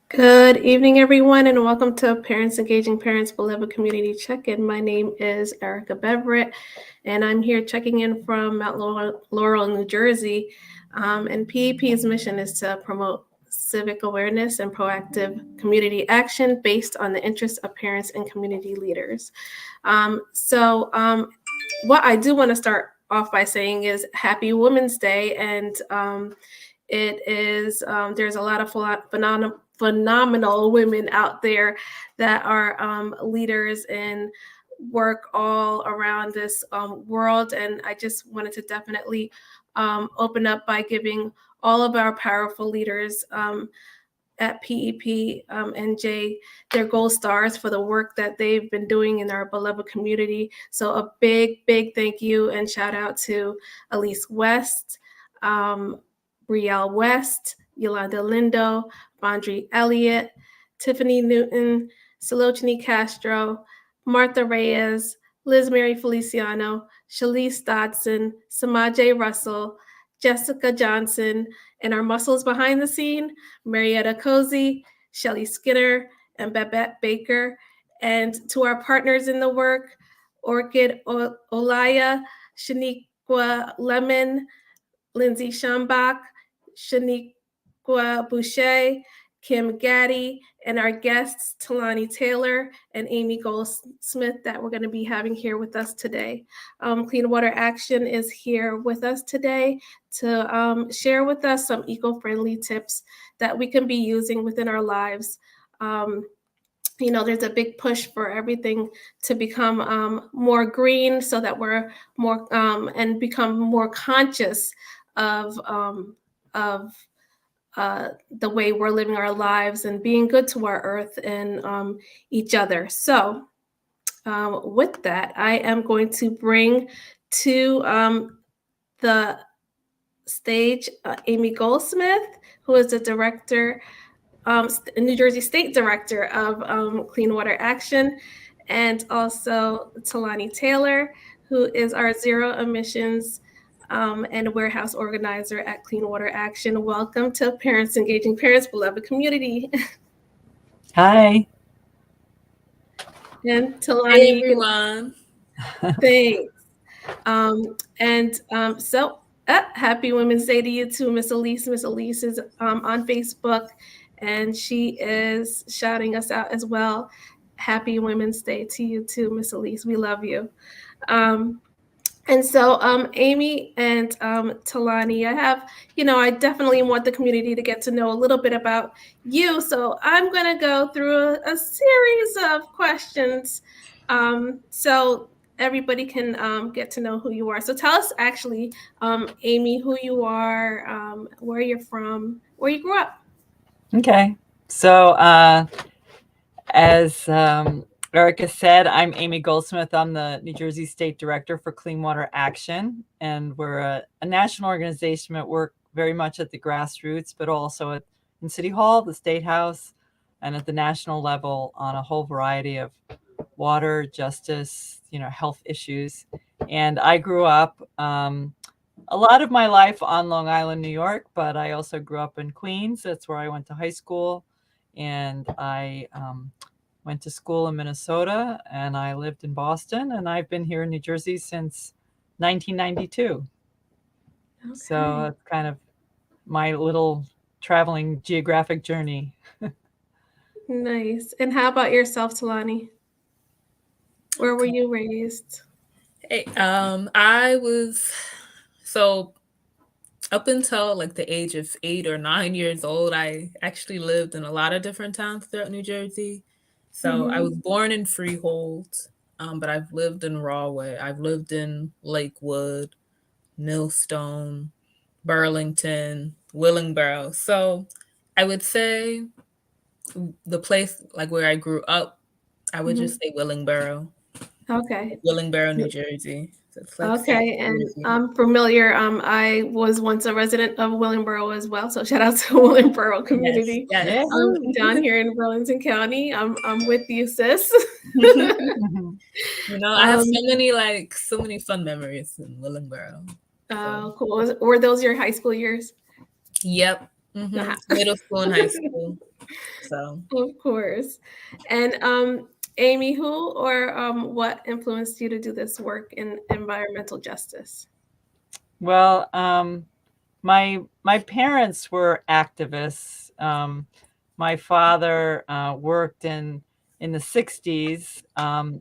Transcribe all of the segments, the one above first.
Good evening, everyone, and welcome to Parents Engaging Parents Beloved Community Check-In. My name is Erica Beverett, and I'm here checking in from Mount Laurel, New Jersey. And PEP's mission is to promote civic awareness and proactive community action based on the interests of parents and community leaders. What I do want to start off by saying is Happy Women's Day, and there's a lot of phenomenal women out there that are leaders and work all around this world. And I just wanted to definitely open up by giving all of our powerful leaders at PEP and J their gold stars for the work that they've been doing in our beloved community. So a big, big thank you and shout out to Elise West, Brielle West, Yolanda Lindo, Bondry Elliott, Tiffany Newton, Salochini Castro, Martha Reyes, Liz Mary Feliciano, Shalise Dodson, Samaje Russell, Jessica Johnson, and our muscles behind the scene, Marietta Cozy, Shelly Skinner, and Babette Baker. And to our partners in the work, Orchid Olaya, Shaniqua Lemon, Lindsay Schambach, Shaniqua Boucher, Kim Gaddy, and our guests, Tolani Taylor and Amy Goldsmith, that we're going to be having here with us today. Clean Water Action is here with us today to share with us some eco-friendly tips that we can be using within our lives. There's a big push for everything to become more green so that we're more and become more conscious of the way we're living our lives and being good to our earth and each other. So with that, I am going to bring to the stage Amy Goldsmith, who is the director, New Jersey State Director of Clean Water Action, and also Tolani Taylor, who is our zero emissions and warehouse organizer at Clean Water Action. Welcome to Parents Engaging Parents Beloved Community. Hi. And Tolani, hey, everyone. Thanks. Happy Women's Day to you too, Miss Elise. Miss Elise is on Facebook, and she is shouting us out as well. Happy Women's Day to you too, Miss Elise. We love you. Amy and Tolani, I definitely want the community to get to know a little bit about you. So I'm going to go through a series of questions so everybody can get to know who you are. So tell us actually, Amy, who you are, where you're from, where you grew up. Okay. So as Erica said, I'm Amy Goldsmith. I'm the New Jersey State Director for Clean Water Action, and we're a national organization that work very much at the grassroots, but also in City Hall, the State House, and at the national level on a whole variety of water, justice, health issues. And I grew up a lot of my life on Long Island, New York, but I also grew up in Queens. That's where I went to high school, and I went to school in Minnesota, and I lived in Boston, and I've been here in New Jersey since 1992. Okay. So that's kind of my little traveling geographic journey. Nice. And how about yourself, Tolani? Where were you raised? Hey, I was up until like the age of 8 or 9 years old, I actually lived in a lot of different towns throughout New Jersey. So I was born in Freehold, but I've lived in Rahway. I've lived in Lakewood, Millstone, Burlington, Willingboro. So I would say the place like where I grew up, I would just say Willingboro. Okay. Willingboro, New Jersey. Okay, and I'm familiar. I was once a resident of Willingboro as well, so shout out to Willingboro community. Yes. Down here in Burlington County. I'm with you, sis. I have so many fun memories in Willingboro. Oh, cool. Were those your high school years? Yep. Middle school and high school. So, Of course. And Amy, who or what influenced you to do this work in environmental justice? Well, my parents were activists. My father worked in the 60s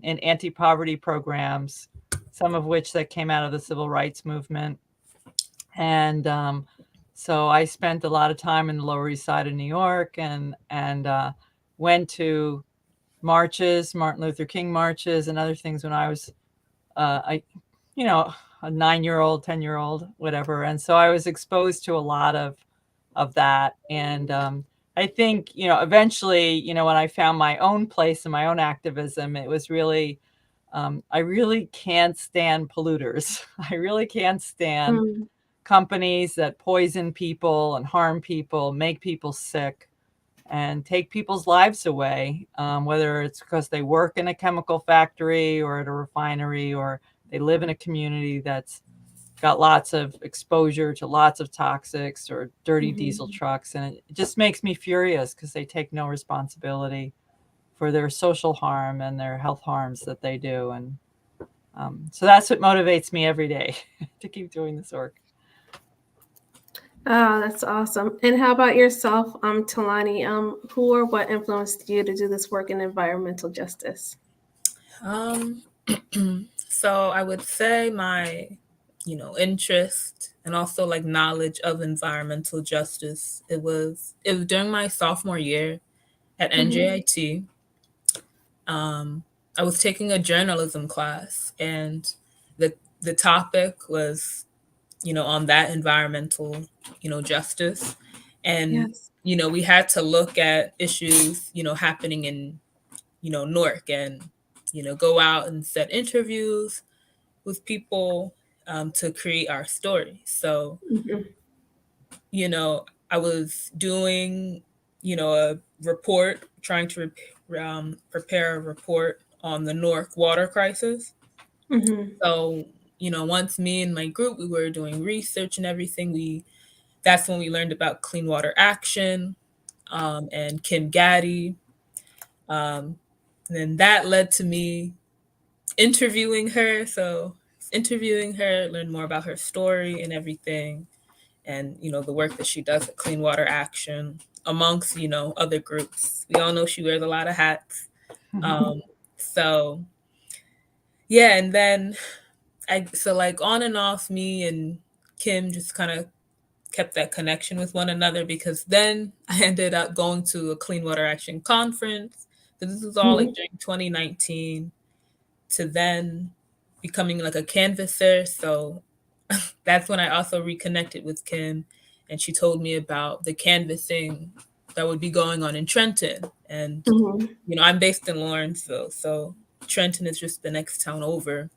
in anti-poverty programs, some of which that came out of the civil rights movement. And so I spent a lot of time in the Lower East Side of New York and went to marches, Martin Luther King marches, and other things when I was you know, a 9-year-old, 10-year-old, whatever. And so I was exposed to a lot of that. And I think, eventually, when I found my own place and my own activism, it was really, I really can't stand polluters. I really can't stand Mm, companies that poison people and harm people, make people sick, and take people's lives away, whether it's because they work in a chemical factory or at a refinery, or they live in a community that's got lots of exposure to lots of toxics or dirty diesel trucks. And it just makes me furious because they take no responsibility for their social harm and their health harms that they do. And so that's what motivates me every day to keep doing this work. Oh, that's awesome. And how about yourself, Tolani? Who or what influenced you to do this work in environmental justice? um, so I would say my, interest and also like knowledge of environmental justice. It was during my sophomore year at NJIT. I was taking a journalism class, and the topic was, on that environmental, justice. And, Yes. we had to look at issues, happening in, Newark, and, go out and set interviews with people to create our story. So, Mhm. I was doing, a report, trying to prepare a report on the Newark water crisis. Mhm. So, once me and my group, we were doing research and everything, that's when we learned about Clean Water Action, and Kim Gaddy. And then that led to me interviewing her. So interviewing her, learn more about her story and everything, and the work that she does at Clean Water Action, amongst other groups. We all know she wears a lot of hats. So yeah, and then like on and off, me and Kim just kind of kept that connection with one another, because then I ended up going to a Clean Water Action conference. So this was all like during 2019, to then becoming like a canvasser. So that's when I also reconnected with Kim, and she told me about the canvassing that would be going on in Trenton. And, Mhm. I'm based in Lawrenceville, so Trenton is just the next town over.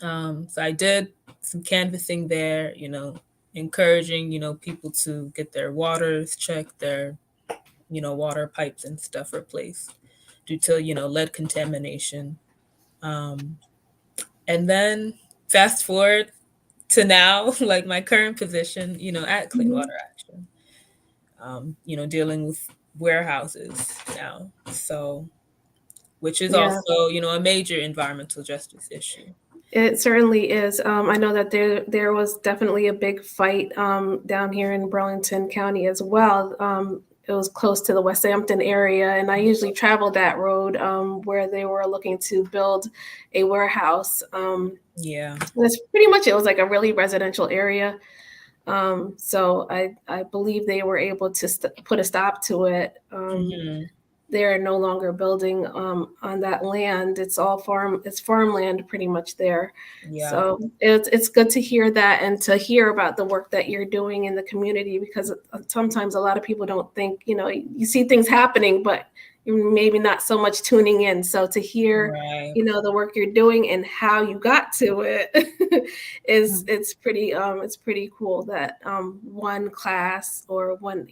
So I did some canvassing there, encouraging, people to get their waters checked, their, water pipes and stuff replaced due to, lead contamination. And then fast forward to now, like my current position, at Clean Water Action, dealing with warehouses now. So, which is Yeah. also, a major environmental justice issue. It certainly is. I know that there was definitely a big fight down here in Burlington County as well. It was close to the West Hampton area, and I usually traveled that road where they were looking to build a warehouse. Yeah. That's pretty much it. Was like a really residential area. So I believe they were able to put a stop to it. They're no longer building on that land. It's all it's farmland pretty much there. Yeah. So it's good to hear that, and to hear about the work that you're doing in the community, because sometimes a lot of people don't think, you see things happening, but you're maybe not so much tuning in. So to hear, Right. the work you're doing and how you got to it it's pretty cool that one class or one,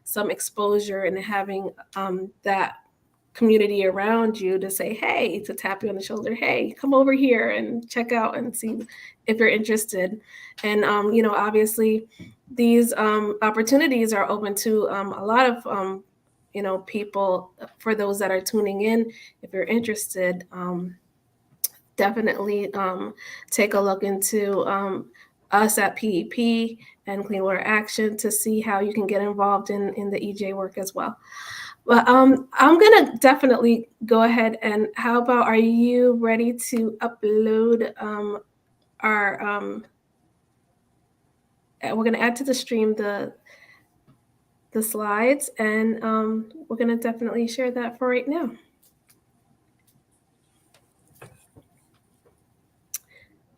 some exposure and having that community around you to say, hey, to tap you on the shoulder, hey, come over here and check out and see if you're interested. And, obviously these opportunities are open to a lot of, people. For those that are tuning in, if you're interested, definitely take a look into us at PEP and Clean Water Action to see how you can get involved in the EJ work as well. But I'm gonna definitely go ahead and how about, are you ready to upload our we're gonna add to the stream the slides, and we're gonna definitely share that for right now.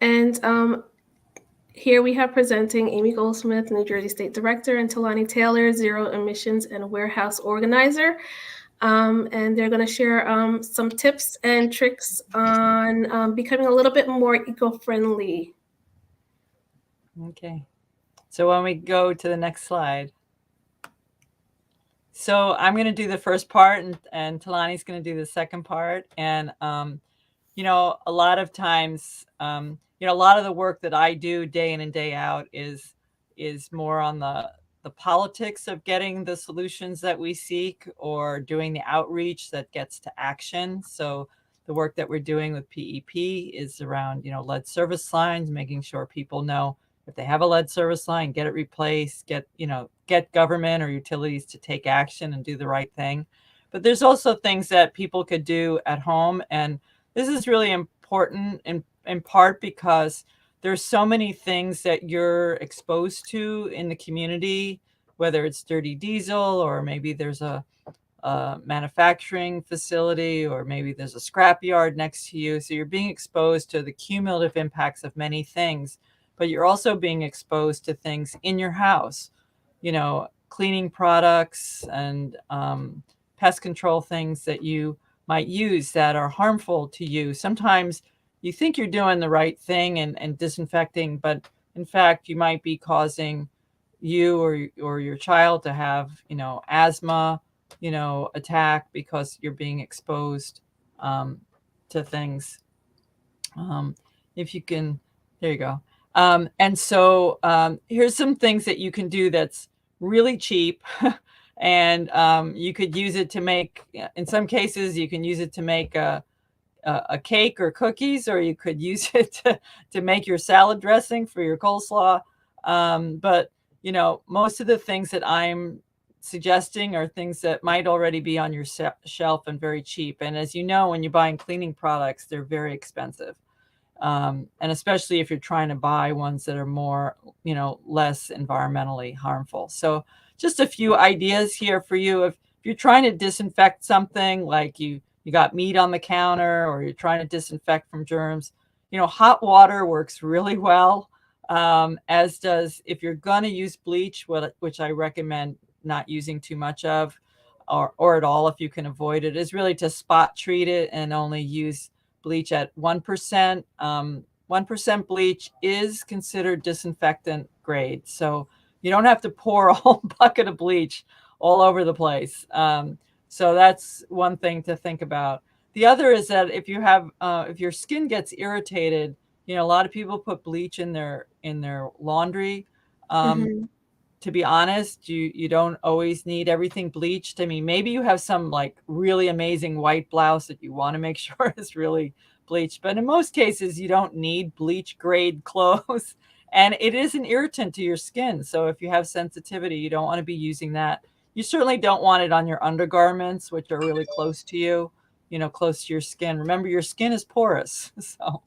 And here we have presenting Amy Goldsmith, New Jersey State Director, and Tolani Taylor, Zero Emissions and Warehouse Organizer. And they're going to share some tips and tricks on becoming a little bit more eco-friendly. Okay. So when we go to the next slide. So I'm going to do the first part, and Tolani's going to do the second part. And, a lot of times, a lot of the work that I do day in and day out is more on the politics of getting the solutions that we seek, or doing the outreach that gets to action. So the work that we're doing with PEP is around, lead service lines, making sure people know if they have a lead service line, get it replaced, get government or utilities to take action and do the right thing. But there's also things that people could do at home. And this is really important in part because there's so many things that you're exposed to in the community, whether it's dirty diesel, or maybe there's a manufacturing facility, or maybe there's a scrap yard next to you. So you're being exposed to the cumulative impacts of many things, but you're also being exposed to things in your house, cleaning products and pest control things that you might use that are harmful to you. Sometimes you think you're doing the right thing and disinfecting, but in fact, you might be causing you or your child to have, asthma, attack because you're being exposed to things. If you can, there you go. And so here's some things that you can do that's really cheap. And you could use it to make, in some cases, you can use it to make a cake or cookies, or you could use it to make your salad dressing for your coleslaw. But, most of the things that I'm suggesting are things that might already be on your shelf and very cheap. And as you know, when you're buying cleaning products, they're very expensive. And especially if you're trying to buy ones that are more, less environmentally harmful. So just a few ideas here for you. If you're trying to disinfect something, like you got meat on the counter, or you're trying to disinfect from germs, hot water works really well, as does, if you're going to use bleach, which I recommend not using too much of, or at all if you can avoid it, is really to spot treat it and only use bleach at 1%. 1% bleach is considered disinfectant grade. So you don't have to pour a whole bucket of bleach all over the place. So that's one thing to think about. The other is that if you have, if your skin gets irritated, a lot of people put bleach in their laundry. To be honest, you don't always need everything bleached. I mean, maybe you have some like really amazing white blouse that you want to make sure is really bleached, but in most cases you don't need bleach grade clothes. And it is an irritant to your skin. So if you have sensitivity, you don't want to be using that. You certainly don't want it on your undergarments, which are really close to you, close to your skin. Remember, your skin is porous. So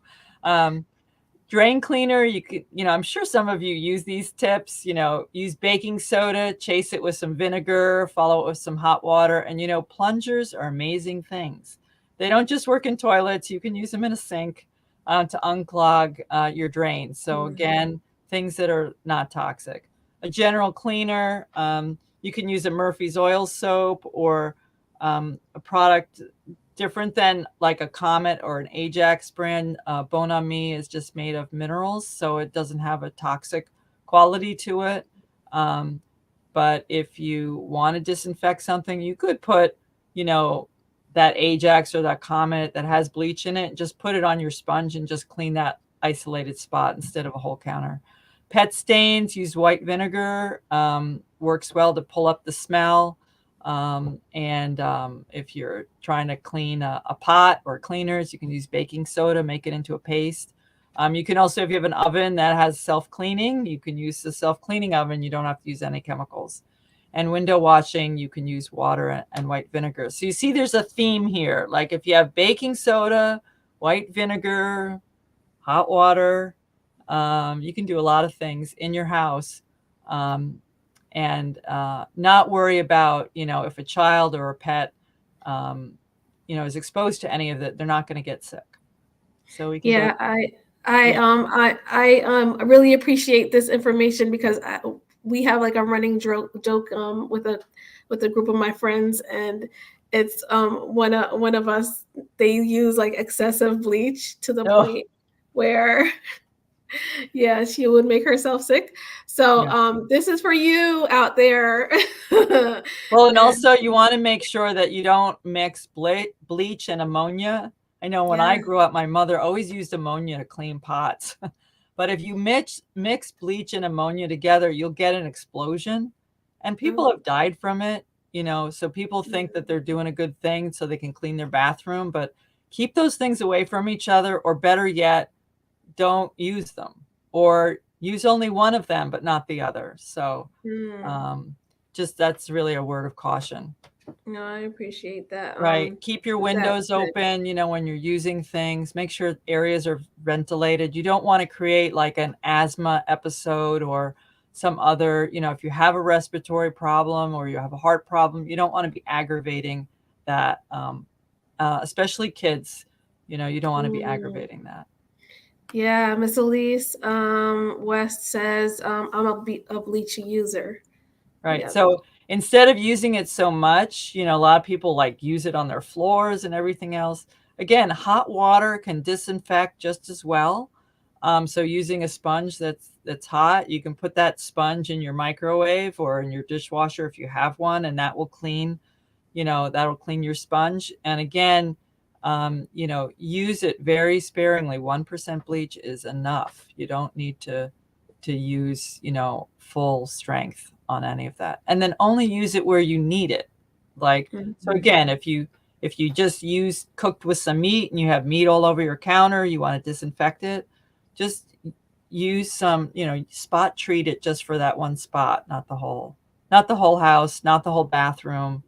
drain cleaner, you could, I'm sure some of you use these tips, use baking soda, chase it with some vinegar, follow it with some hot water. And, plungers are amazing things. They don't just work in toilets. You can use them in a sink to unclog your drain. So again, things that are not toxic. A general cleaner, you can use a Murphy's oil soap, or a product different than like a Comet or an Ajax brand. Bon Ami is just made of minerals, so it doesn't have a toxic quality to it. But if you want to disinfect something, you could put, that Ajax or that Comet that has bleach in it, just put it on your sponge and just clean that isolated spot instead of a whole counter. Pet stains, use white vinegar. Works well to pull up the smell. If you're trying to clean a pot or cleaners, you can use baking soda, make it into a paste. You can also, if you have an oven that has self-cleaning, you can use the self-cleaning oven. You don't have to use any chemicals. And window washing, you can use water and white vinegar. So you see there's a theme here. Like if you have baking soda, white vinegar, hot water, you can do a lot of things in your house. Not worry about, if a child or a pet, is exposed to any of it, they're not going to get sick. So we can I really appreciate this information because we have like a running joke with a group of my friends, and it's one of us, they use like excessive bleach to the point where she would make herself sick. So this is for you out there. Well, and also you want to make sure that you don't mix bleach and ammonia. I know when I grew up, my mother always used ammonia to clean pots. But if you mix bleach and ammonia together, you'll get an explosion. And people have died from it, so people think that they're doing a good thing so they can clean their bathroom. But keep those things away from each other, or better yet, don't use them, or use only one of them, but not the other. So just that's really a word of caution. No, I appreciate that. Right. Keep your windows open, when you're using things. Make sure areas are ventilated. You don't want to create like an asthma episode or some other, if you have a respiratory problem or you have a heart problem, you don't want to be aggravating that, especially kids. You don't want to be aggravating that. Yeah, Miss Elise West says, I'm a bleach user. Right. Yep. So instead of using it so much, a lot of people like use it on their floors and everything else. Again, hot water can disinfect just as well. So using a sponge that's hot, you can put that sponge in your microwave or in your dishwasher if you have one, and that will clean, that'll clean your sponge. And again, use it very sparingly. 1% bleach is enough. You don't need to use, full strength on any of that. And then only use it where you need it. Like, so again, if you just cooked with some meat and you have meat all over your counter, you want to disinfect it, just use some, spot treat it just for that one spot, not the whole house, not the whole bathroom,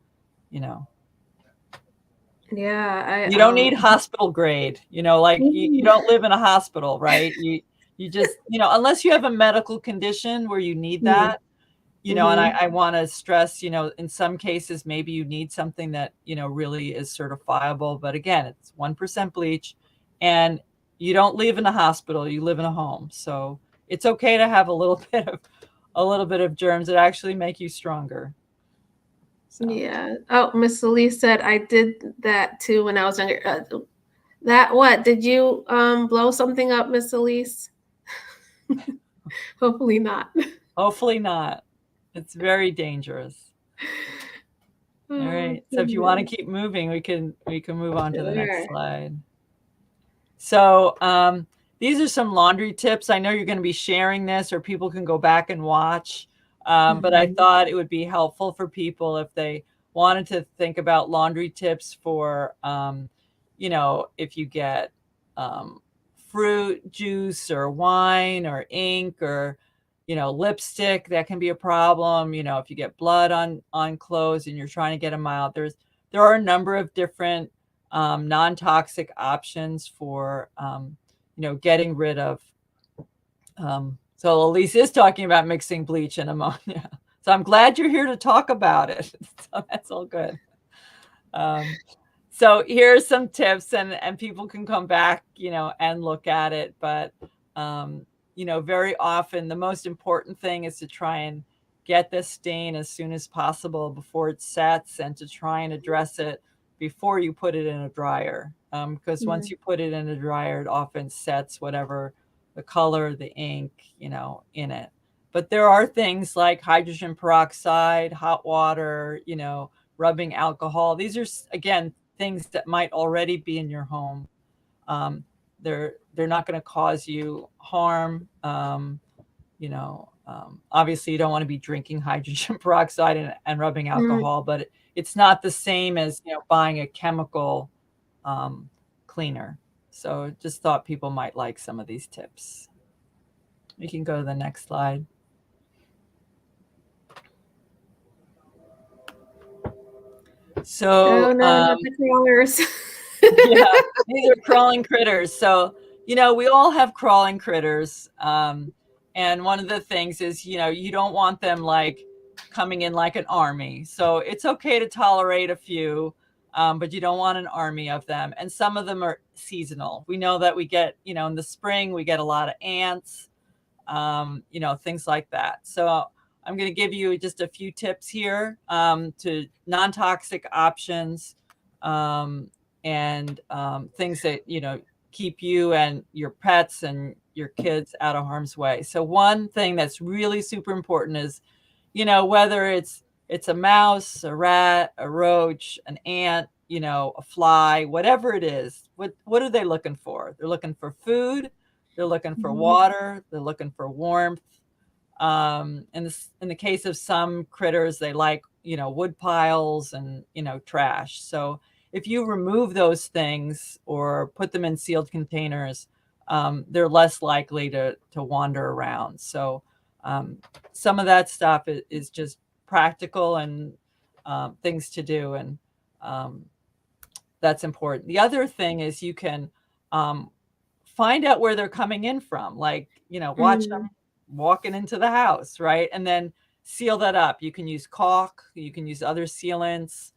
Yeah, you don't need hospital grade, you don't live in a hospital, right? You just, unless you have a medical condition where you need that, and I want to stress, in some cases, maybe you need something that, really is certifiable. But again, it's 1% bleach, and you don't live in a hospital, you live in a home. So it's okay to have a little bit of germs that actually make you stronger. So. Yeah. Oh, Miss Elise said, I did that too when I was younger. What? Did you blow something up, Miss Elise? Hopefully not. Hopefully not. It's very dangerous. All right. So if you want to keep moving, we can move on to the next slide. So these are some laundry tips. I know you're going to be sharing this, or people can go back and watch. But I thought it would be helpful for people if they wanted to think about laundry tips for, if you get fruit juice or wine or ink or, lipstick, that can be a problem. If you get blood on clothes and you're trying to get them out, there are a number of different non-toxic options for, getting rid of. So Elise is talking about mixing bleach and ammonia. So I'm glad you're here to talk about it. So that's all good. So here's some tips, and people can come back, and look at it. But, very often the most important thing is to try and get this stain as soon as possible before it sets, and to try and address it before you put it in a dryer. Because once you put it in a dryer, it often sets whatever the color, the ink, in it. But there are things like hydrogen peroxide, hot water, rubbing alcohol. These are, again, things that might already be in your home. They're not going to cause you harm. Obviously you don't want to be drinking hydrogen peroxide and rubbing alcohol, but it's not the same as buying a chemical cleaner. So just thought people might like some of these tips. You can go to the next slide. So oh no, not the crawlers. yeah, these are crawling critters. So we all have crawling critters, and one of the things is you don't want them like coming in like an army. So it's okay to tolerate a few, but you don't want an army of them. And some of them are seasonal. We know that we get in the spring we get a lot of ants, things like that. So I'm going to give you just a few tips here to non-toxic options, and things that keep you and your pets and your kids out of harm's way. So one thing that's really super important is whether it's a mouse, a rat, a roach, an ant, a fly, whatever it is, what are they looking for? They're looking for food, they're looking for water, they're looking for warmth. In the case of some critters, they like wood piles and trash. So if you remove those things or put them in sealed containers, they're less likely to wander around. So some of that stuff is just practical and things to do, and that's important. The other thing is you can find out where they're coming in from, like watch them walking into the house, right? And then seal that up. You can use caulk, you can use other sealants.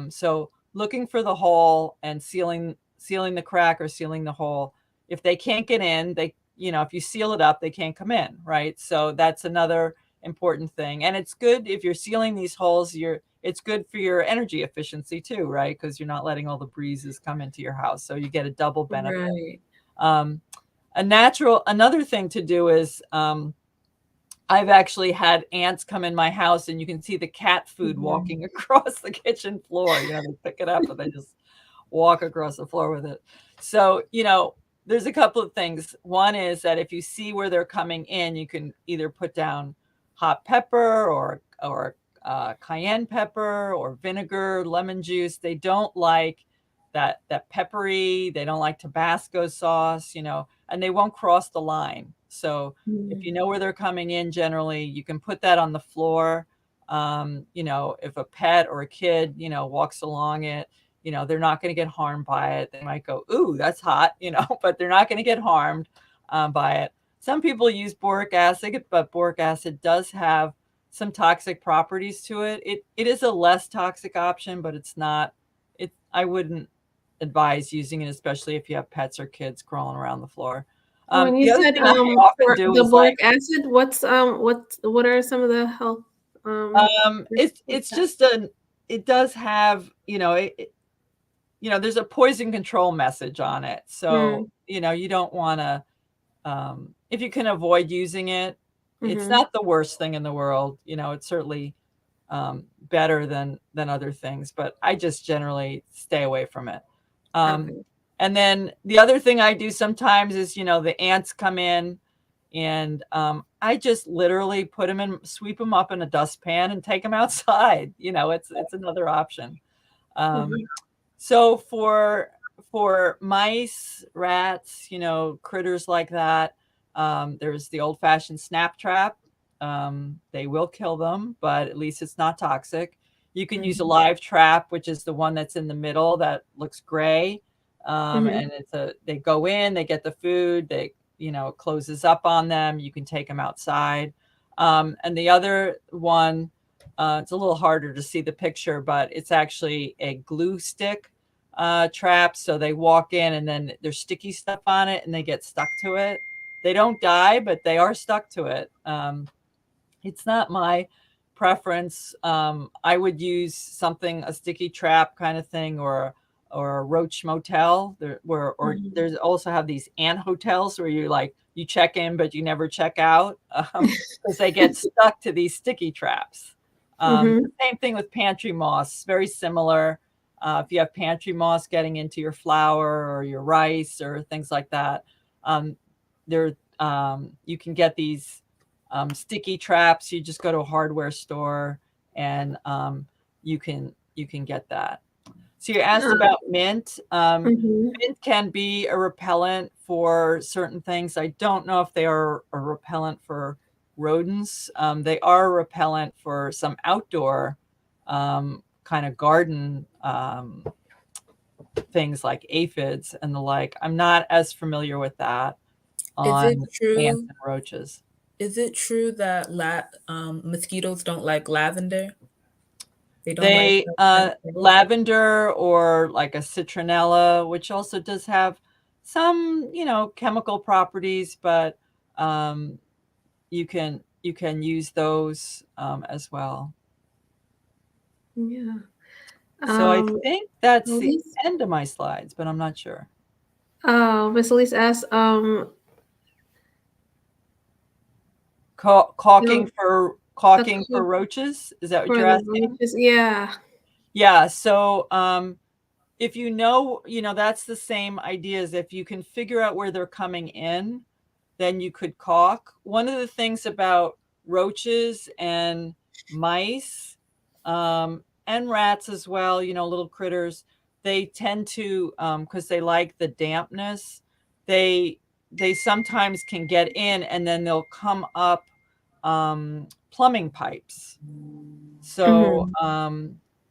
So looking for the hole and sealing the crack or sealing the hole. If they can't get in, if you seal it up, they can't come in, right? So that's another important thing. And it's good if you're sealing these holes, it's good for your energy efficiency too, right? Because you're not letting all the breezes come into your house. So you get a double benefit. Right. Another thing to do is I've actually had ants come in my house, and you can see the cat food walking across the kitchen floor. They pick it up and they just walk across the floor with it. So, there's a couple of things. One is that if you see where they're coming in, you can either put down hot pepper or cayenne pepper or vinegar, lemon juice. They don't like that peppery. They don't like Tabasco sauce, and they won't cross the line. So if you know where they're coming in, generally you can put that on the floor. If a pet or a kid, walks along it, they're not going to get harmed by it. They might go, ooh, that's hot, but they're not going to get harmed by it. Some people use boric acid, but boric acid does have some toxic properties to it. It is a less toxic option, but it's not. I wouldn't advise using it, especially if you have pets or kids crawling around the floor. When you said for the boric acid, what are some of the health? It's just it does have there's a poison control message on it. So you don't want to if you can avoid using it. It's not the worst thing in the world. It's certainly better than other things, but I just generally stay away from it. And then the other thing I do sometimes is, the ants come in, and I just literally sweep them up in a dustpan and take them outside. It's another option. So for mice, rats, critters like that, there's the old-fashioned snap trap. They will kill them, but at least it's not toxic. You can use a live trap, which is the one that's in the middle that looks gray. And they go in, they get the food, it closes up on them. You can take them outside. And the other one, it's a little harder to see the picture, but it's actually a glue stick trap. So they walk in, and then there's sticky stuff on it, and they get stuck to it. They don't die, but they are stuck to it. It's not my preference. I would use a sticky trap kind of thing, or a roach motel. There's also have these ant hotels where you check in, but you never check out because they get stuck to these sticky traps. The same thing with pantry moss, very similar. If you have pantry moths getting into your flour or your rice or things like that, you can get these sticky traps. You just go to a hardware store and you can get that. So you asked about mint. Mint can be a repellent for certain things. I don't know if they are a repellent for rodents. They are a repellent for some outdoor kind of garden things like aphids and the like. I'm not as familiar with that on ants and roaches. Is it true that mosquitoes don't like lavender? They lavender or like a citronella, which also does have some, chemical properties, but you can use those as well. Yeah. So I think that's the end of my slides, but I'm not sure. Oh, Miss Elise asked, caulking for roaches? Is that what you're asking? Yeah. Yeah. So if that's the same idea as if you can figure out where they're coming in, then you could caulk. One of the things about roaches and mice and rats as well, little critters, they tend to, because they like the dampness, they sometimes can get in and then they'll come up plumbing pipes. So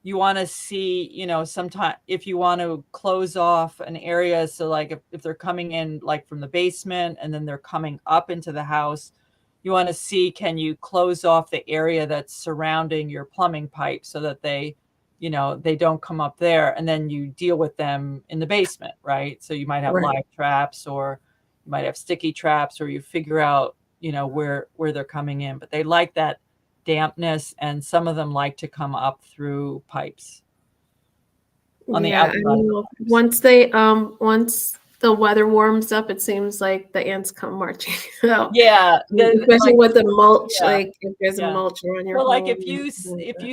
you want to see, sometime if you want to close off an area. So like if they're coming in like from the basement and then they're coming up into the house, you want to see, can you close off the area that's surrounding your plumbing pipe so that they don't come up there, and then you deal with them in the basement, right? So you might have live traps, or you might have sticky traps, or you figure out, where they're coming in, but they like that dampness, and some of them like to come up through pipes on the outside. Once the weather warms up, it seems like the ants come marching out. Yeah, especially with the mulch. Like if there's a mulch around your home. Like if you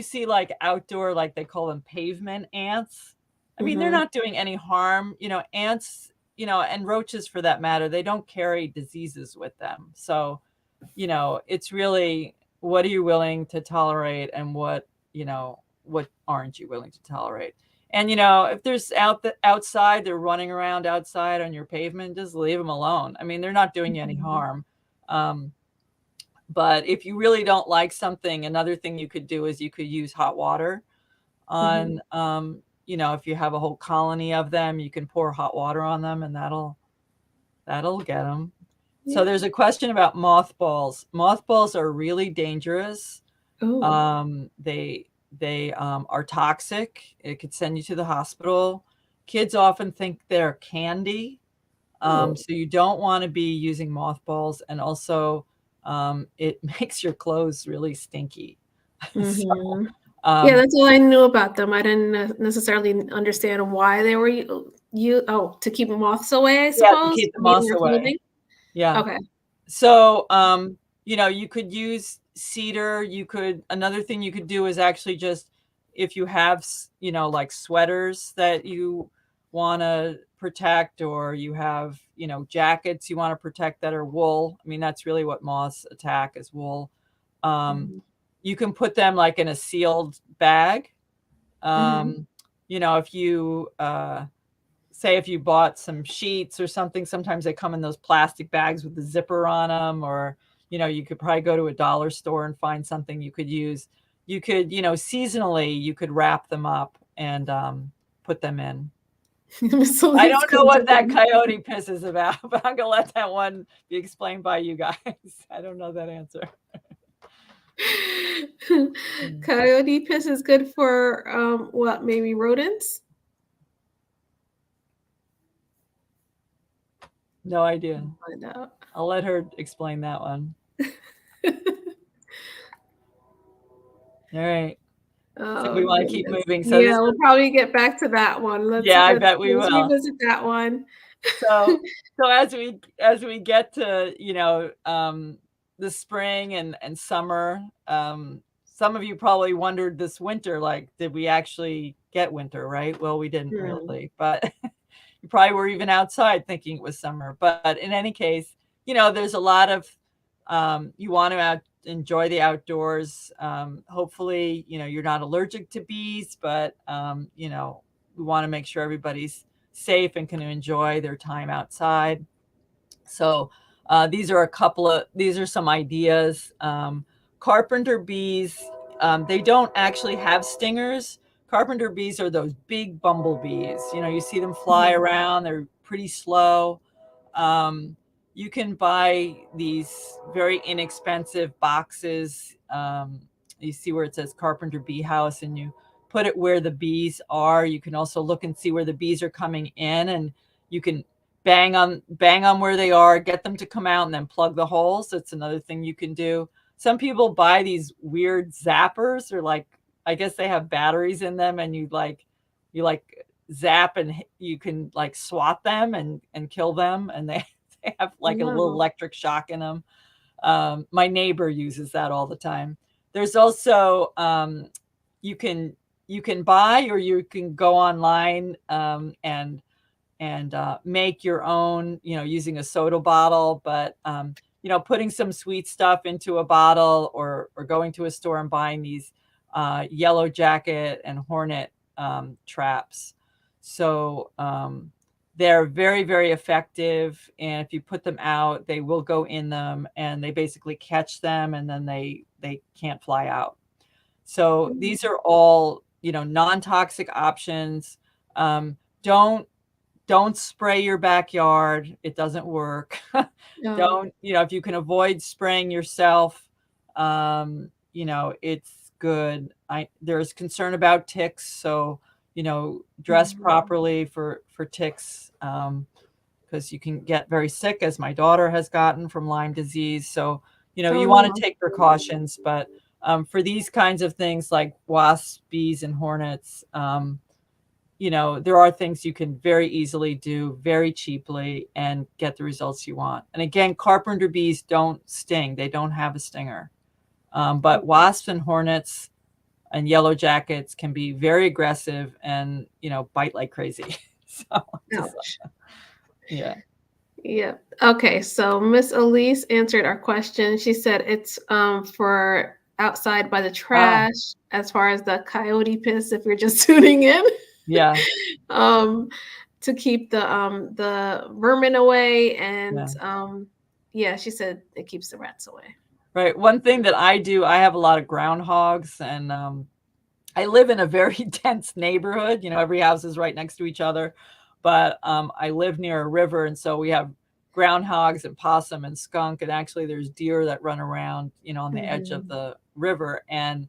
see like outdoor, like they call them pavement ants. I mean, they're not doing any harm. Ants, and roaches for that matter, they don't carry diseases with them. So, it's really, what are you willing to tolerate, and what aren't you willing to tolerate? And, if there's outside, they're running around outside on your pavement, just leave them alone. I mean, they're not doing you any harm. But if you really don't like something, another thing you could do is you could use hot water on, if you have a whole colony of them, you can pour hot water on them, and that'll get them. Yeah. So there's a question about mothballs. Mothballs are really dangerous. They are toxic. It could send you to the hospital. Kids often think they're candy. So you don't want to be using mothballs. And also it makes your clothes really stinky. So, yeah, that's all I knew about them. I didn't necessarily understand why they were to keep moths away, I suppose. Yeah, to keep the moths away. Yeah. Okay. So you could use cedar. Another thing you could do is actually just, if you have like sweaters that you want to protect, or you have jackets you want to protect that are wool. I mean, that's really what moths attack, is wool. You can put them like in a sealed bag. If you say if you bought some sheets or something, sometimes they come in those plastic bags with the zipper on them, or you could probably go to a dollar store and find something you could use. You could, seasonally, you could wrap them up and put them in. I don't know what that coyote piss is about, but I'm gonna let that one be explained by you guys. I don't know that answer. Coyote piss is good for what? Maybe rodents? No idea. I'll let her explain that one. All right. So we want to keep moving. So yeah, we'll probably get back to that one. I bet we will. Let's revisit that one. So as we get to the spring and summer, some of you probably wondered this winter, like, did we actually get winter, right? Well, we didn't really, but you probably were even outside thinking it was summer. But in any case, there's a lot of, you want to enjoy the outdoors. Hopefully, you're not allergic to bees, but, we want to make sure everybody's safe and can enjoy their time outside. So these are some ideas. Carpenter bees, they don't actually have stingers. Carpenter bees are those big bumblebees. You see them fly around. They're pretty slow. You can buy these very inexpensive boxes. You see where it says Carpenter Bee House, and you put it where the bees are. You can also look and see where the bees are coming in, and you can bang on where they are, get them to come out, and then plug the holes. That's another thing you can do. Some people buy these weird zappers, or like, I guess they have batteries in them, and you zap, and you can like swat them and kill them, and they have like a little electric shock in them. My neighbor uses that all the time. There's also you can buy, or you can go online and make your own, using a soda bottle, but putting some sweet stuff into a bottle, or going to a store and buying these yellow jacket and hornet traps. So they're very, very effective. And if you put them out, they will go in them, and they basically catch them, and then they can't fly out. So these are all, non-toxic options. Don't spray your backyard. It doesn't work. Don't, if you can avoid spraying yourself, it's good. There's concern about ticks. So, dress properly for ticks, because you can get very sick, as my daughter has gotten from Lyme disease. So, you want to take precautions, but for these kinds of things like wasps, bees, and hornets, there are things you can very easily do very cheaply and get the results you want. And again, carpenter bees don't sting. They don't have a stinger. But wasps and hornets and yellow jackets can be very aggressive and, bite like crazy. Yeah. Yeah. Okay. So Miss Elise answered our question. She said it's for outside by the trash, as far as the coyote piss, if you're just tuning in. Yeah. To keep the vermin away, and she said it keeps the rats away. Right. One thing that I do, I have a lot of groundhogs, and I live in a very dense neighborhood. Every house is right next to each other, but I live near a river, and so we have groundhogs and possum and skunk, and actually there's deer that run around, on the edge of the river, and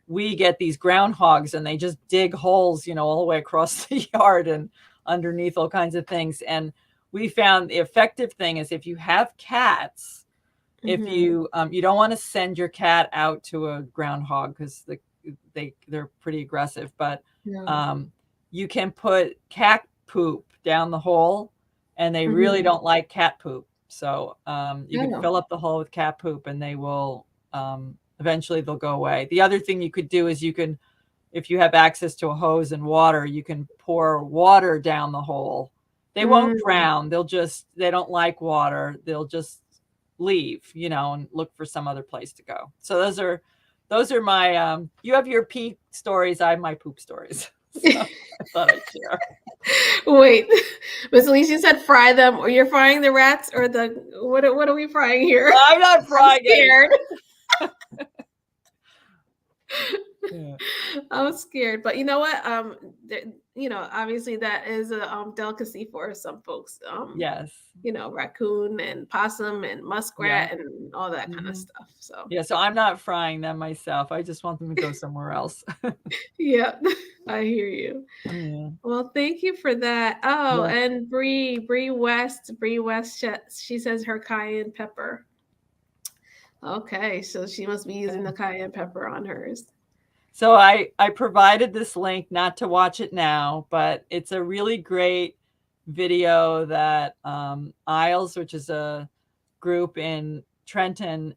we get these groundhogs, and they just dig holes, all the way across the yard and underneath all kinds of things. And we found the effective thing is, if you have cats, if you don't want to send your cat out to a groundhog, because they're pretty aggressive, but you can put cat poop down the hole, and they really don't like cat poop. So you can fill up the hole with cat poop, and they will eventually they'll go away. The other thing you could do is, if you have access to a hose and water, you can pour water down the hole. They won't drown. They don't like water. They'll just leave, and look for some other place to go. So those are my, you have your pee stories. I have my poop stories. So I thought I'd share. Wait, Miss Elise, you said fry them, or you're frying the rats, or what are we frying here? I'm not frying it. Yeah. I'm scared, but you know what? Obviously that is a delicacy for some folks. Yes. Raccoon and possum and muskrat and all that kind of stuff. So so I'm not frying them myself. I just want them to go somewhere else. Yeah, I hear you. Yeah. Well, thank you for that. Oh, and Bree West, she says her cayenne pepper. Okay, so she must be using the cayenne pepper on hers. So I provided this link, not to watch it now, but it's a really great video that Isles, which is a group in Trenton,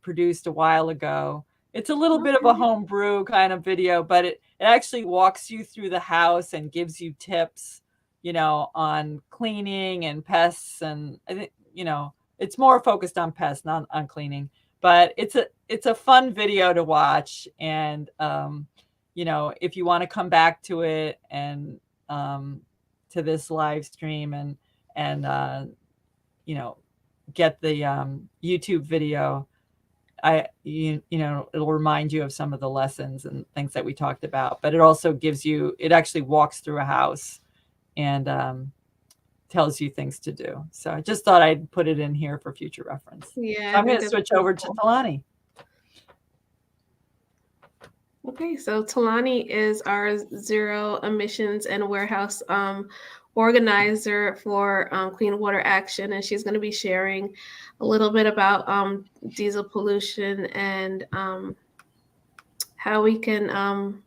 produced a while ago. It's a little bit of a homebrew kind of video, but it actually walks you through the house and gives you tips, on cleaning and pests. And I think, it's more focused on pests, not on cleaning. But it's a fun video to watch. And if you want to come back to it and to this live stream and get the YouTube video, it'll remind you of some of the lessons and things that we talked about, but it also it actually walks through a house and tells you things to do. So I just thought I'd put it in here for future reference. Yeah. So I'm going to switch over to Tolani. Okay, so Tolani is our zero emissions and warehouse organizer for Clean Water Action, and she's going to be sharing a little bit about diesel pollution and how we can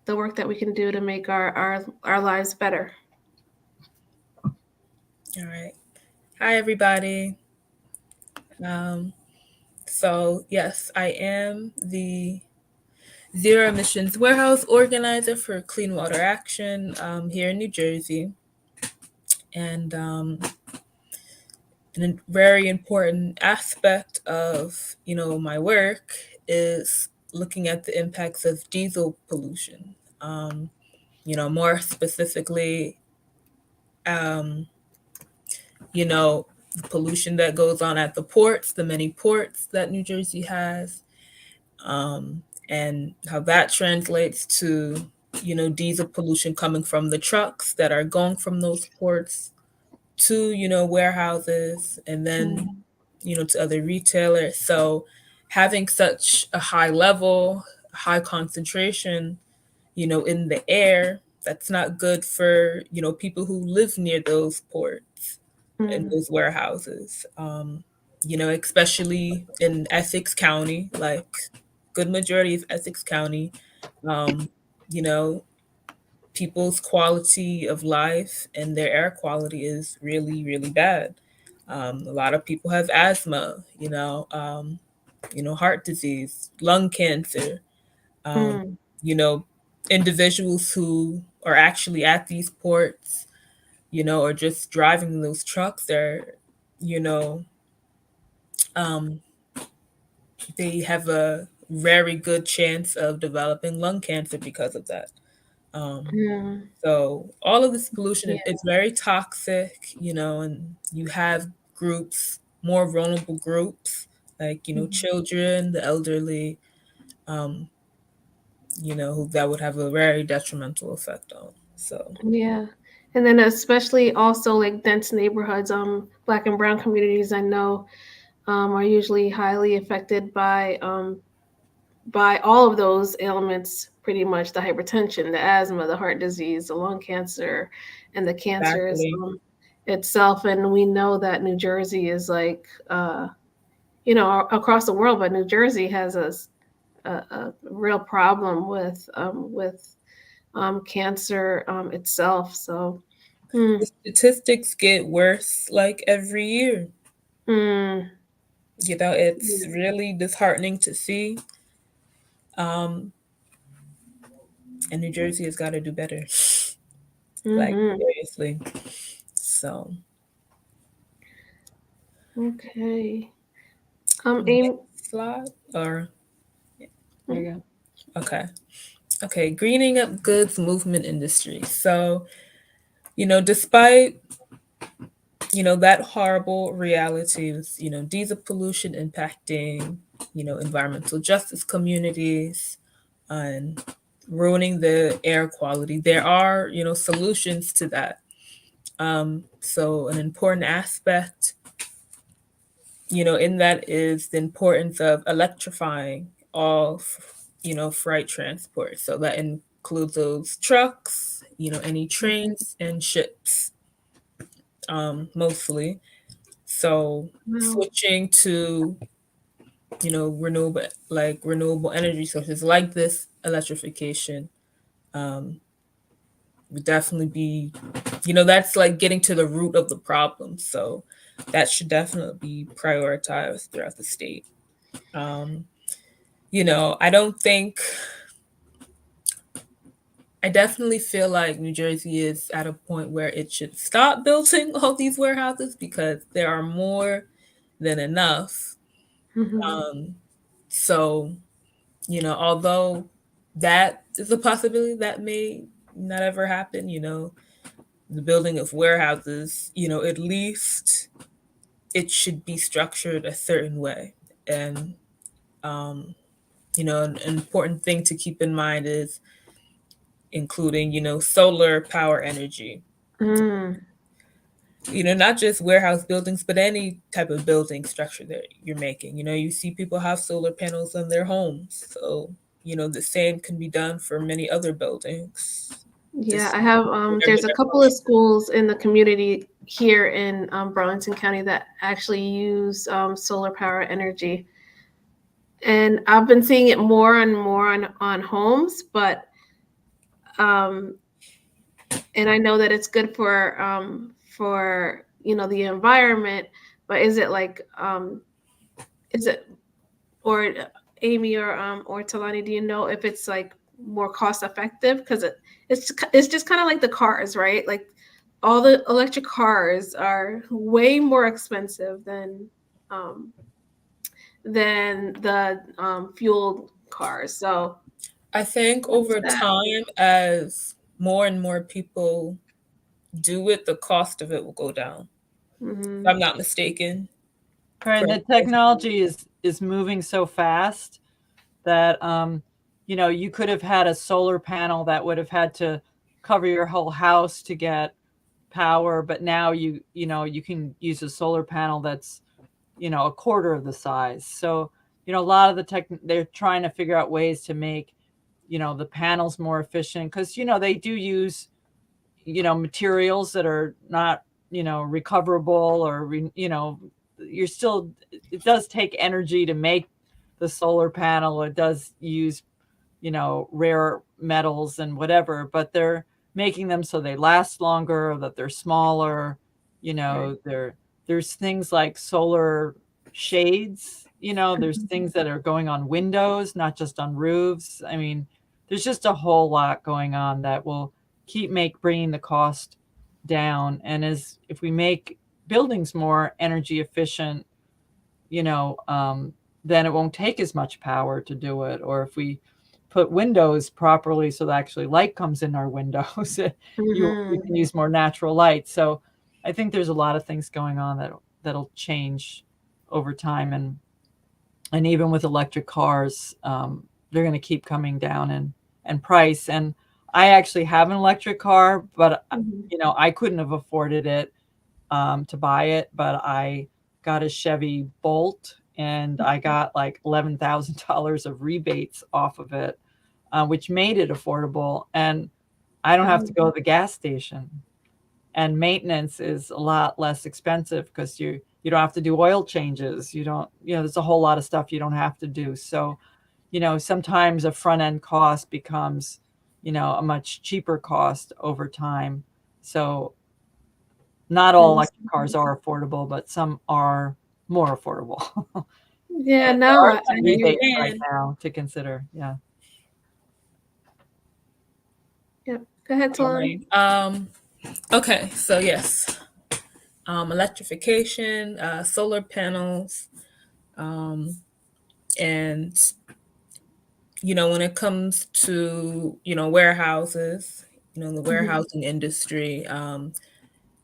the work that we can do to make our lives better. All right. Hi, everybody. So yes, I am the Zero Emissions Warehouse Organizer for Clean Water Action here in New Jersey. And a very important aspect of, my work is looking at the impacts of diesel pollution. More specifically, the pollution that goes on at the ports, the many ports that New Jersey has, and how that translates to, diesel pollution coming from the trucks that are going from those ports to, warehouses and then, to other retailers. So having such a high level, high concentration, in the air, that's not good for, people who live near those ports and those warehouses, especially in Essex County, like good majority of Essex County, people's quality of life and their air quality is really, really bad. A lot of people have asthma, heart disease, lung cancer, individuals who are actually at these ports, or just driving those trucks, they're, they have a very good chance of developing lung cancer because of that. So all of this pollution, it's very toxic, and you have groups, more vulnerable groups, like, children, the elderly, who that would have a very detrimental effect on. So yeah. And then especially also like dense neighborhoods, Black and brown communities, I know are usually highly affected by all of those ailments, pretty much the hypertension, the asthma, the heart disease, the lung cancer, and the cancers itself. And we know that New Jersey is like, across the world, but New Jersey has a real problem with cancer itself. So the statistics get worse like every year. It's really disheartening to see. And New Jersey has got to do better. Like, seriously. So. Okay. Next slide or. There you go. Okay. Greening up goods movement industry. So, despite, that horrible reality of, diesel pollution impacting, environmental justice communities and ruining the air quality, there are, solutions to that. So an important aspect, in that is the importance of electrifying all, freight transport. So that includes those trucks, any trains and ships, mostly. So switching to, renewable energy sources like this electrification would definitely be, that's like getting to the root of the problem. So that should definitely be prioritized throughout the state. I definitely feel like New Jersey is at a point where it should stop building all these warehouses because there are more than enough. So, although that is a possibility that may not ever happen, the building of warehouses, at least it should be structured a certain way. And, an important thing to keep in mind is including, solar power energy. Not just warehouse buildings, but any type of building structure that you're making. You see people have solar panels on their homes. So, the same can be done for many other buildings. Yeah, I have, there's a couple of schools in the community here in Burlington County that actually use solar power energy. And I've been seeing it more and more on homes, but and I know that it's good for the environment, but is it or Amy or Tolani, do you know if it's like more cost effective? Because it's just kind of like the cars, right? Like all the electric cars are way more expensive than the fuel cars. So I think over time, as more and more people do it, the cost of it will go down. If I'm not mistaken. Right, the technology is moving so fast that you could have had a solar panel that would have had to cover your whole house to get power, but now you can use a solar panel that's a quarter of the size. So a lot of they're trying to figure out ways to make the panels more efficient, because they do use materials that are not recoverable, or you're still, it does take energy to make the solar panel. It does use rare metals and whatever, but they're making them so they last longer, that they're smaller. There's things like solar shades. There's things that are going on windows, not just on roofs. I mean, there's just a whole lot going on that will keep bringing the cost down. And if we make buildings more energy efficient, then it won't take as much power to do it. Or if we put windows properly so that actually light comes in our windows, you can use more natural light. So I think there's a lot of things going on that'll change over time. And even with electric cars, they're going to keep coming down in price. And I actually have an electric car, but I couldn't have afforded it to buy it, but I got a Chevy Bolt, and I got like $11,000 of rebates off of it, which made it affordable. And I don't have to go to the gas station, and maintenance is a lot less expensive because you don't have to do oil changes. You don't, there's a whole lot of stuff you don't have to do. So, sometimes a front end cost becomes, a much cheaper cost over time. So not all electric cars are affordable, but some are more affordable. Yeah, now I rebates right now to consider. Yeah. Yep. Go ahead, Tolani. Okay, so yes, electrification, solar panels, and when it comes to warehouses, the warehousing industry,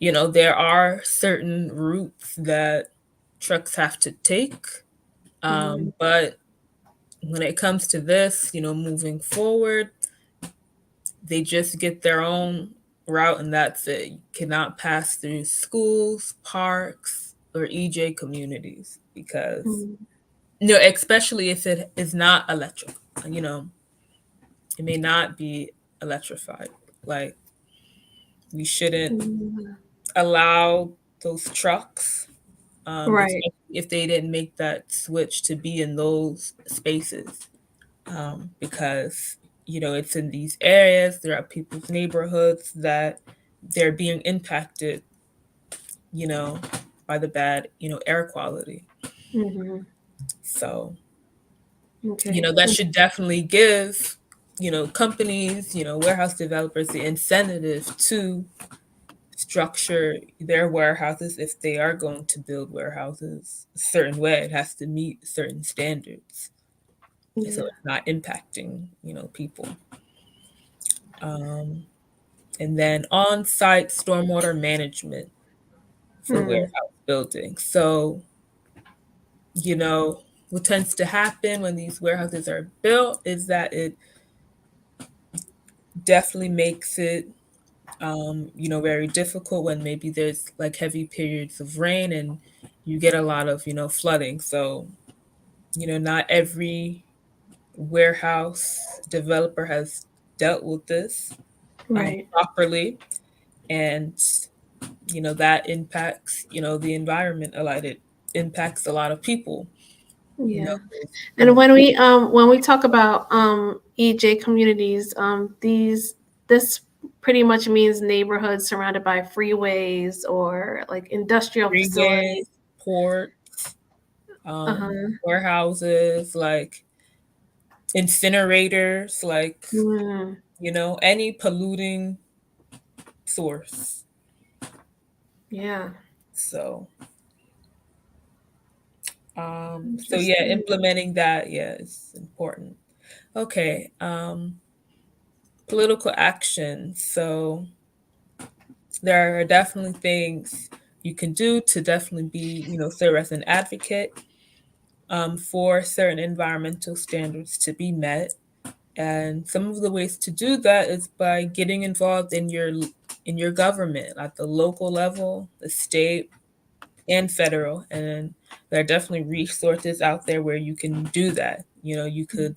there are certain routes that trucks have to take, but when it comes to this, moving forward, they just get their own route, and that's it. You cannot pass through schools, parks, or EJ communities because, especially if it is not electric, it may not be electrified. Like, we shouldn't allow those trucks, right, if they didn't make that switch, to be in those spaces, because it's in these areas, there are people's neighborhoods that they're being impacted by the bad air quality. So Okay. That should definitely give, companies, warehouse developers the incentive to structure their warehouses if they are going to build warehouses a certain way. It has to meet certain standards. Yeah. So it's not impacting, people. And then on-site stormwater management for warehouse buildings. So, what tends to happen when these warehouses are built is that it definitely makes it, very difficult when maybe there's like heavy periods of rain and you get a lot of, flooding. So, not every warehouse developer has dealt with this Right. properly. And, that impacts, the environment a lot. It impacts a lot of people. Yeah. And when we talk about EJ communities, this pretty much means neighborhoods surrounded by freeways or like industrial Freeways, facilities. ports, Uh-huh. warehouses, like incinerators, like, any polluting source. Yeah. So, yeah, Interesting. implementing that, is important. Okay, political action. So there are definitely things you can do to definitely be, serve as an advocate for certain environmental standards to be met. And some of the ways to do that is by getting involved in your government at the local level, the state, and federal. And there are definitely resources out there where you can do that. You could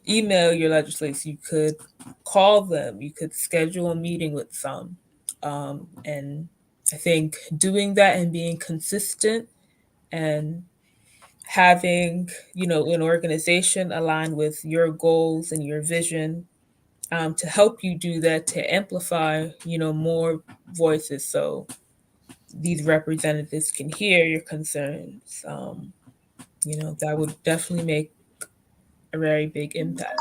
email your legislators, you could call them, you could schedule a meeting with some. And I think doing that and being consistent and having, an organization aligned with your goals and your vision to help you do that, to amplify, more voices so these representatives can hear your concerns. That would definitely make a very big impact.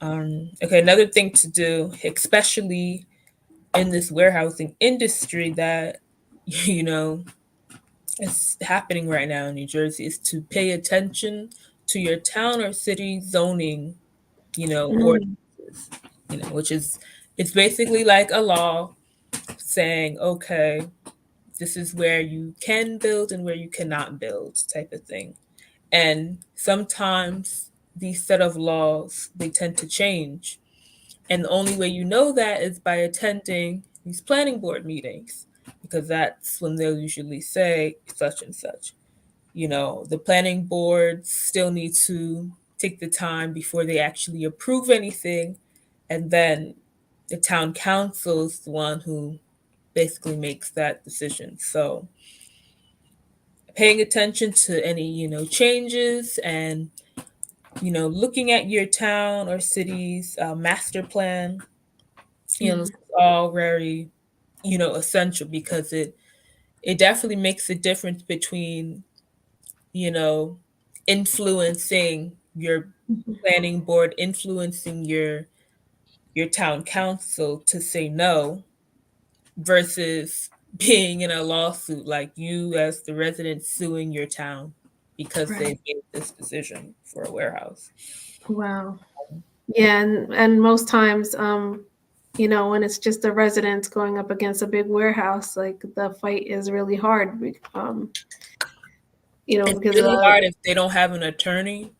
Okay, another thing to do, especially in this warehousing industry that, is happening right now in New Jersey, is to pay attention to your town or city zoning, ordinances, which is, it's basically like a law saying, okay, this is where you can build and where you cannot build type of thing. And sometimes these set of laws, they tend to change. And the only way you know that is by attending these planning board meetings, because that's when they'll usually say such and such. The planning boards still need to take the time before they actually approve anything. And then the town council is the one who basically makes that decision. So paying attention to any, changes and, looking at your town or city's master plan, it's all very, essential, because it definitely makes a difference between, influencing your planning board, influencing your town council to say no, versus being in a lawsuit, like you as the resident suing your town because they Right. made this decision for a warehouse. Wow. Yeah, and most times, when it's just the residents going up against a big warehouse, like the fight is really hard. It's Because really hard if they don't have an attorney,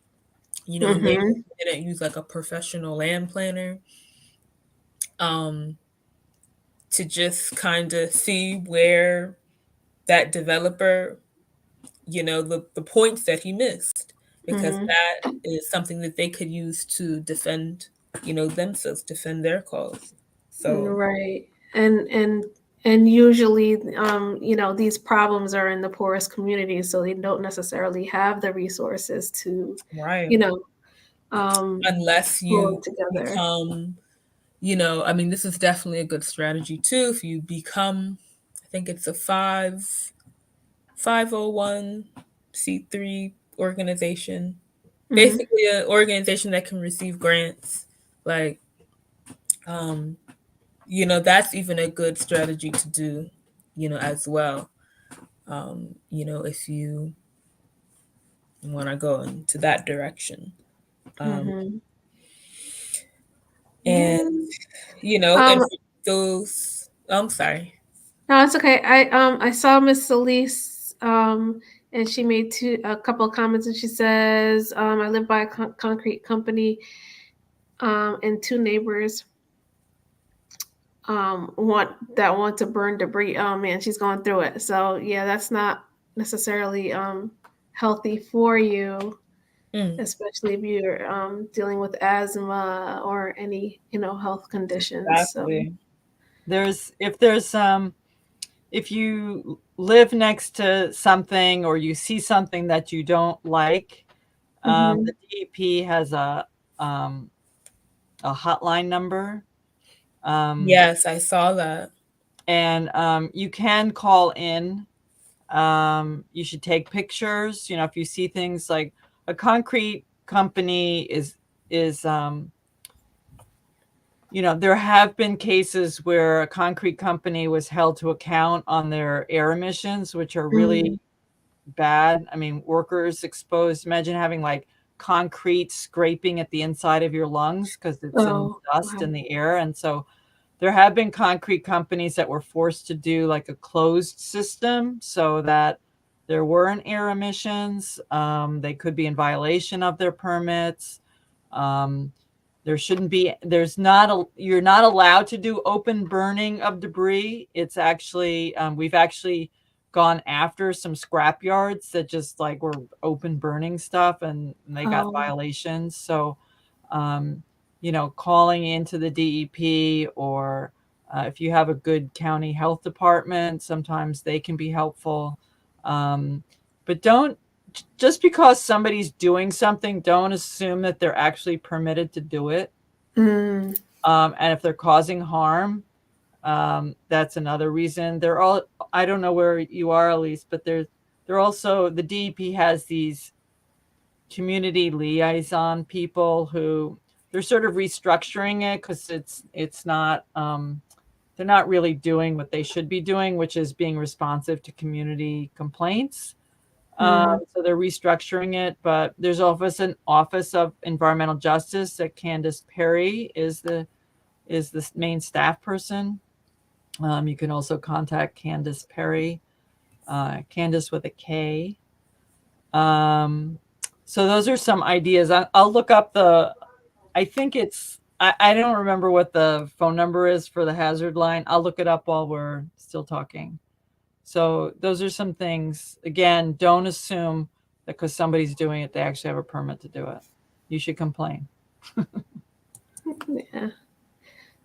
and they Mhm. didn't use like a professional land planner to just kind of see where that developer, the points that he missed, because that is something that they could use to defend, themselves, defend their cause. So Right. And usually, these problems are in the poorest communities, so they don't necessarily have the resources to, right, you know, unless pull you it together. become, I mean, this is definitely a good strategy too. If you become, I think it's a 501c3 organization. Mhm. Basically, an organization that can receive grants. Like, that's even a good strategy to do, as well. If you want to go into that direction. Mhm. And, Yeah. and for those, I'm sorry. No, it's okay. I saw Miss Elise, and she made a couple of comments, and she says, I live by a concrete company, and two neighbors want to burn debris. Oh man, she's going through it. So yeah, that's not necessarily healthy for you, especially if you're dealing with asthma or any health conditions. Exactly. If you live next to something or you see something that you don't like, the DEP has a hotline number. Yes, I saw that. And you can call in. You should take pictures. If you see things like a concrete company is there have been cases where a concrete company was held to account on their air emissions, which are really bad. I mean, workers exposed. Imagine having like concrete scraping at the inside of your lungs because it's in dust in the air. And so there have been concrete companies that were forced to do like a closed system so that there weren't air emissions. They could be in violation of their permits. There shouldn't be, you're not allowed to do open burning of debris. It's actually, we've actually gone after some scrap yards that just like were open burning stuff and they got violations. So, calling into the DEP or if you have a good county health department, sometimes they can be helpful. But just because somebody's doing something, don't assume that they're actually permitted to do it. And if they're causing harm, that's another reason. I don't know where you are, Elise, but they're also, the DEP has these community liaison people who they're sort of restructuring it because it's not, they're not really doing what they should be doing, which is being responsive to community complaints. So they're restructuring it, but there's an Office of Environmental Justice that Candace Perry is the main staff person. You can also contact Candace Perry, Candace with a K. So those are some ideas. I'll look up I think I don't remember what the phone number is for the hazard line. I'll look it up while we're still talking. So those are some things. Again, don't assume that because somebody's doing it, they actually have a permit to do it. You should complain. Yeah.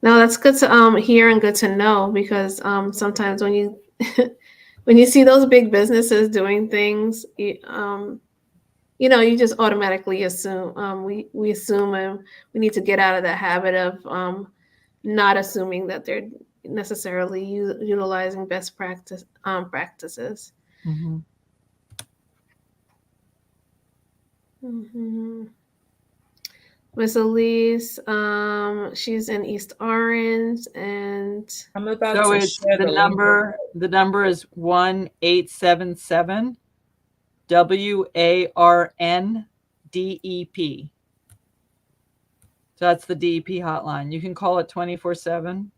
No, that's good to hear and good to know because sometimes when you when you see those big businesses doing things, you just automatically assume. We assume, and we need to get out of that habit of not assuming that they're necessarily utilizing best practices. Mm-hmm. Miss Elise, she's in East Orange, and I'm about so to it's share the number. The number is 1-877 WARN-DEP. So that's the DEP hotline. You can call it 24/7.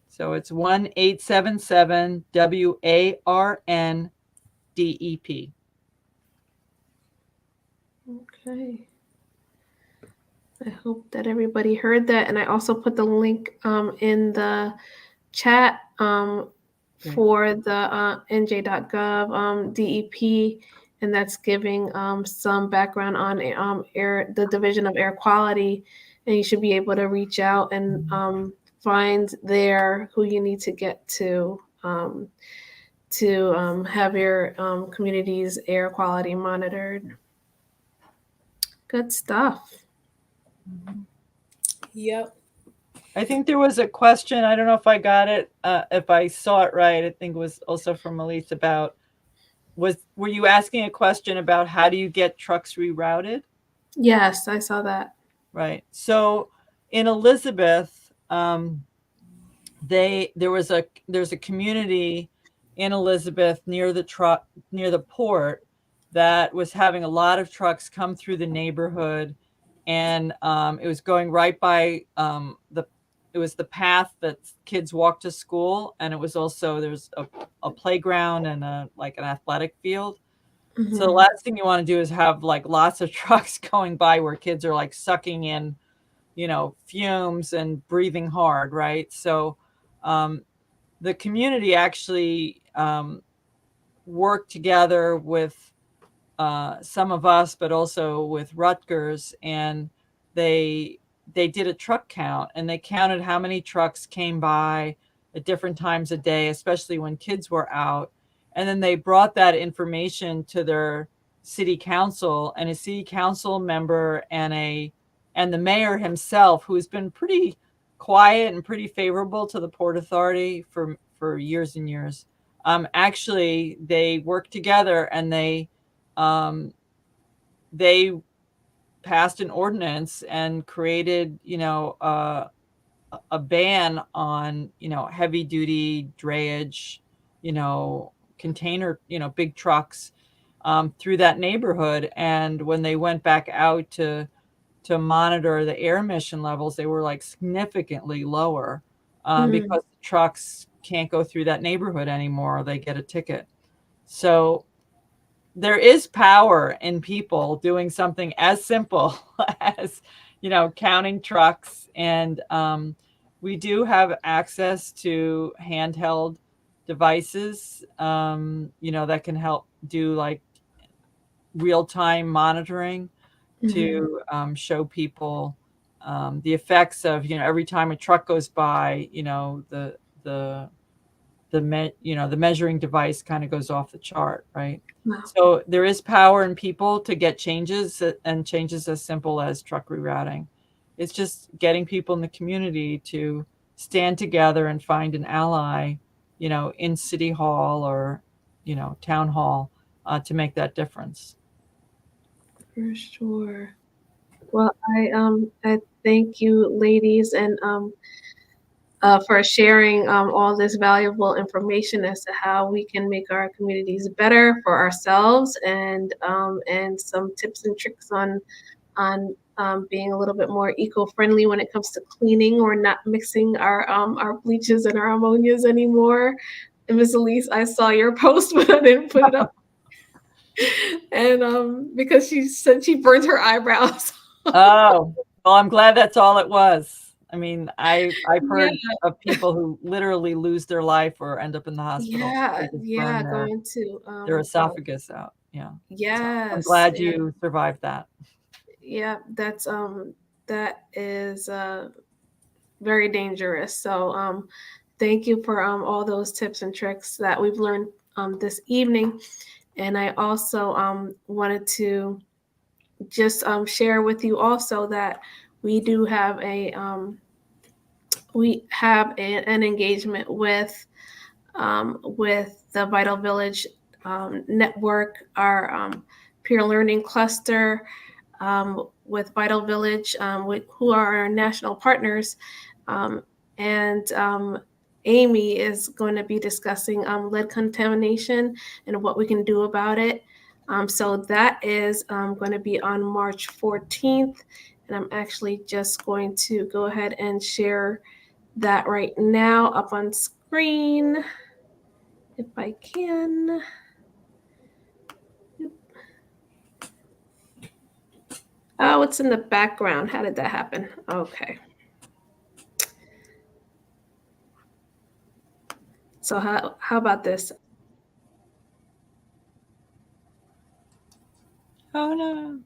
So it's 1-877 WARN-DEP. Okay. I hope that everybody heard that, and I also put the link in the chat for the nj.gov DEP, and that's giving some background on the Division of Air Quality, and you should be able to reach out and find there who you need to get to have your community's air quality monitored. Good stuff. Yep. I think there was a question. I don't know if I got it. If I saw it right, I think it was also from Elise about were you asking a question about how do you get trucks rerouted? Yes, I saw that. Right. So in Elizabeth, there's a community in Elizabeth near the port that was having a lot of trucks come through the neighborhood, and it was going right by it was the path that kids walk to school, and it was also there's a playground and like an athletic field. So the Mhm. last thing you want to do is have like lots of trucks going by where kids are like sucking in, fumes and breathing hard, right? So um, the community actually worked together with some of us, but also with Rutgers, and they they did a truck count, and they counted how many trucks came by at different times of day, especially when kids were out. And then they brought that information to their city council, and a city council member and the mayor himself, who's been pretty quiet and pretty favorable to the Port Authority for years and years. Actually, they worked together, and um, they passed an ordinance and created, a ban on, heavy duty drayage, container, big trucks through that neighborhood. And when they went back out to monitor the air emission levels, they were like significantly lower Mhm. because the trucks can't go through that neighborhood anymore. They get a ticket. So there is power in people doing something as simple as, counting trucks. And we do have access to handheld devices, that can help do like real time monitoring Mhm. to show people the effects of, every time a truck goes by, the the measuring device kind of goes off the chart, right? Wow. So there is power in people to get changes, and changes as simple as truck rerouting. It's just getting people in the community to stand together and find an ally, in city hall or, town hall, to make that difference. For sure. Well, I thank you, ladies, and for sharing all this valuable information as to how we can make our communities better for ourselves, and some tips and tricks on being a little bit more eco-friendly when it comes to cleaning or not mixing our bleaches and our ammonias anymore. And Miss Elise, I saw your post, but I didn't put it up. And because she said she burnt her eyebrows. Oh, well, I'm glad that's all it was. I mean, I've Yeah, heard of people who literally lose their life or end up in the hospital. They yeah, just burn yeah, going to their esophagus out. Yeah. So I'm yes, glad you survived that. yeah, that is very dangerous. So thank you for all those tips and tricks that we've learned this evening. And I also wanted to just share with you also that we do have an engagement with the Vital Village network, our peer learning cluster, with Vital Village, who are our national partners. Um, and Amy is going to be discussing lead contamination and what we can do about it. So that is going to be on March 14th. And I'm actually just going to go ahead and share that right now up on screen if I can. Oh, it's in the background. How did that happen? Okay. So how about this? Oh no.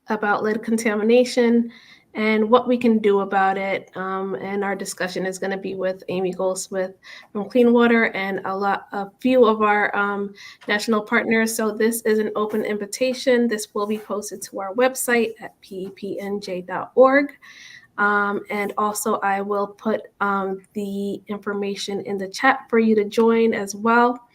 about lead contamination and what we can do about it. And our discussion is going to be with Amy Goldsmith from Clean Water and a few of our national partners. So this is an open invitation. This will be posted to our website at pepnj.org. And also I will put the information in the chat for you to join as well.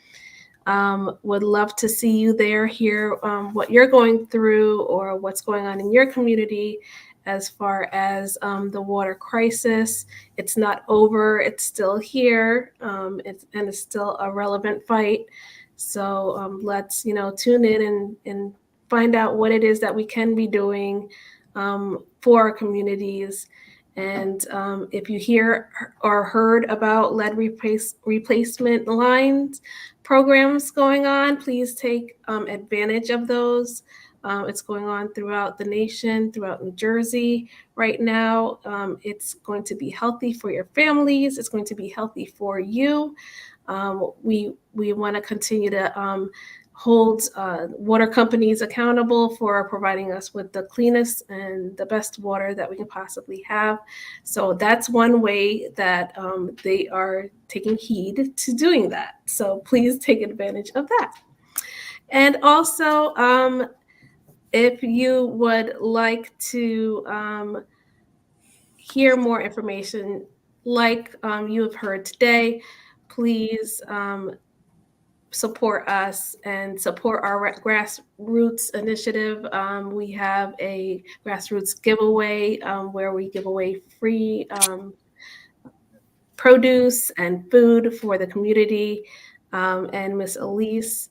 Would love to see you there, hear what you're going through or what's going on in your community as far as the water crisis. It's not over, it's still here, it's still a relevant fight. So let's tune in and find out what it is that we can be doing for our communities. And if you hear or heard about lead replacement lines programs going on, please take advantage of those. It's going on throughout the nation, throughout New Jersey right now. It's going to be healthy for your families. It's going to be healthy for you. We want to continue to hold water companies accountable for providing us with the cleanest and the best water that we can possibly have. So that's one way that they are taking heed to doing that. So please take advantage of that. And also, if you would like to hear more information like you have heard today, please support us and support our grassroots initiative. We have a grassroots giveaway where we give away free produce and food for the community. And Miss Elise,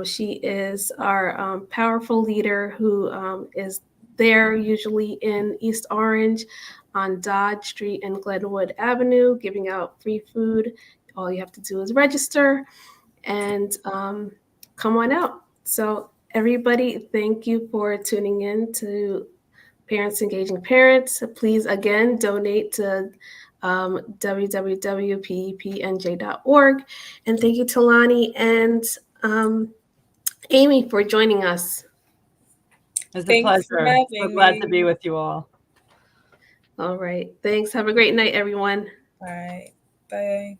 she is our powerful leader who is there usually in East Orange on Dodge Street and Glenwood Avenue, giving out free food. All you have to do is register and come on out. So everybody, thank you for tuning in to Parents Engaging Parents. Please, again, donate to www.pepnj.org. And thank you, Tolani and Amy, for joining us. It's a pleasure. We're glad to be with you all. All right. Thanks. Have a great night, everyone. Bye. Bye.